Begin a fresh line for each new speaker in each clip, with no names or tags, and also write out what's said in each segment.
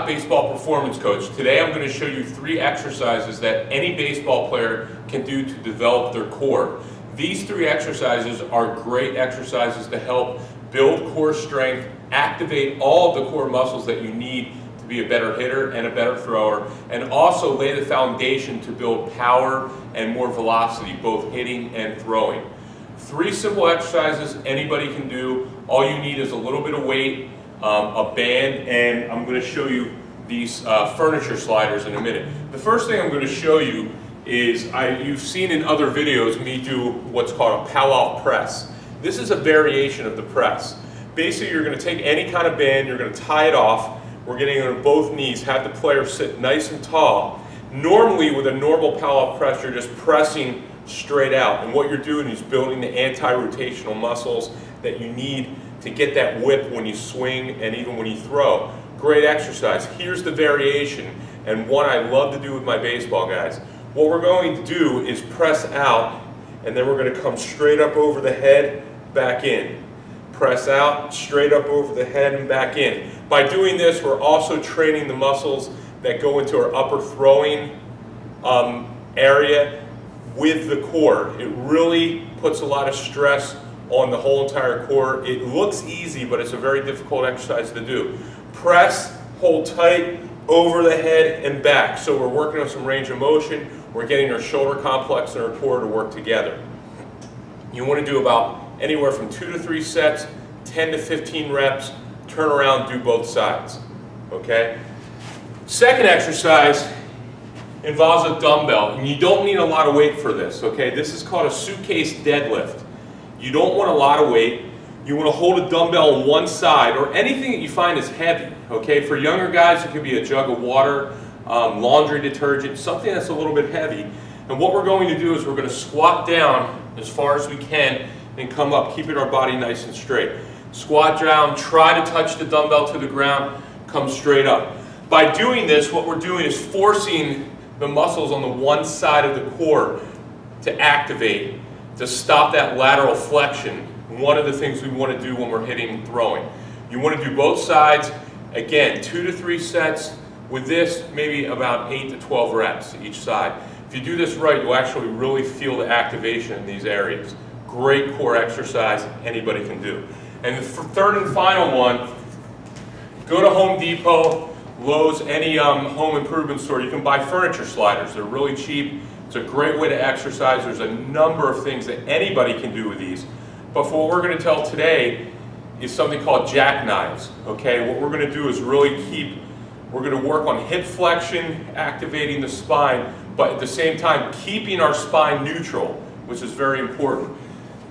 Baseball performance coach. Today I'm going to show you 3 exercises that any baseball player can do to develop their core. These 3 exercises are great exercises to help build core strength, activate all of the core muscles that you need to be a better hitter and a better thrower, and also lay the foundation to build power and more velocity, both hitting and throwing. 3 simple exercises anybody can do. All you need is a little bit of weight, a band, and I'm going to show you these furniture sliders in a minute. The first thing I'm going to show you is, you've seen in other videos me do what's called a pow-off press. This is a variation of the press. Basically, you're going to take any kind of band, you're going to tie it off. We're getting on both knees, have the player sit nice and tall. Normally, with a normal pow-off press, you're just pressing straight out, and what you're doing is building the anti-rotational muscles that you need to get that whip when you swing and even when you throw. Great exercise. Here's the variation, and one I love to do with my baseball guys. What we're going to do is press out, and then we're going to come straight up over the head, back in. Press out, straight up over the head and back in. By doing this, we're also training the muscles that go into our upper throwing area with the core. It really puts a lot of stress on the whole entire core. It looks easy, but it's a very difficult exercise to do. Press, hold tight, over the head and back. So we're working on some range of motion. We're getting our shoulder complex and our core to work together. You want to do about anywhere from 2 to 3 sets, 10 to 15 reps, turn around, do both sides. Okay? Second exercise involves a dumbbell, and you don't need a lot of weight for this. Okay? This is called a suitcase deadlift. You don't want a lot of weight. You want to hold a dumbbell on one side, or anything that you find is heavy. Okay, for younger guys, it could be a jug of water, laundry detergent, something that's a little bit heavy. And what we're going to do is we're going to squat down as far as we can and come up, keeping our body nice and straight. Squat down, try to touch the dumbbell to the ground, come straight up. By doing this, what we're doing is forcing the muscles on the one side of the core to activate, to stop that lateral flexion. One of the things we want to do when we're hitting and throwing. You want to do both sides. Again, 2 to 3 sets. With this, maybe about 8 to 12 reps each side. If you do this right, you'll actually really feel the activation in these areas. Great core exercise anybody can do. And the third and final one, go to Home Depot, Lowe's, any home improvement store. You can buy furniture sliders. They're really cheap. It's a great way to exercise. There's a number of things that anybody can do with these. But for what we're going to tell today is something called jackknives. Okay, what we're going to do is really we're going to work on hip flexion, activating the spine, but at the same time keeping our spine neutral, which is very important.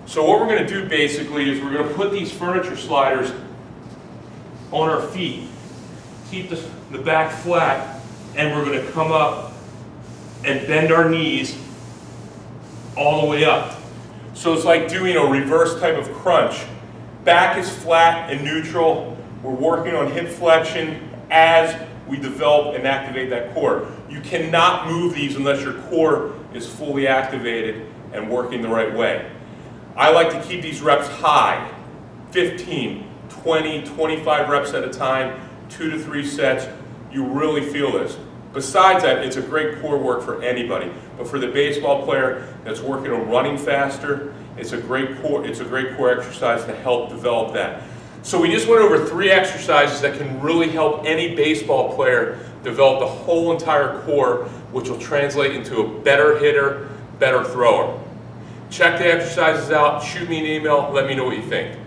So what we're going to do basically is we're going to put these furniture sliders on our feet, keep the back flat, and we're going to come up and bend our knees all the way up. So it's like doing a reverse type of crunch. Back is flat and neutral. We're working on hip flexion as we develop and activate that core. You cannot move these unless your core is fully activated and working the right way. I like to keep these reps high, 15, 20, 25 reps at a time, 2 to 3 sets. You really feel this. Besides that, it's a great core work for anybody. But for the baseball player that's working on running faster, it's a great core exercise to help develop that. So we just went over 3 exercises that can really help any baseball player develop the whole entire core, which will translate into a better hitter, better thrower. Check the exercises out, shoot me an email, let me know what you think.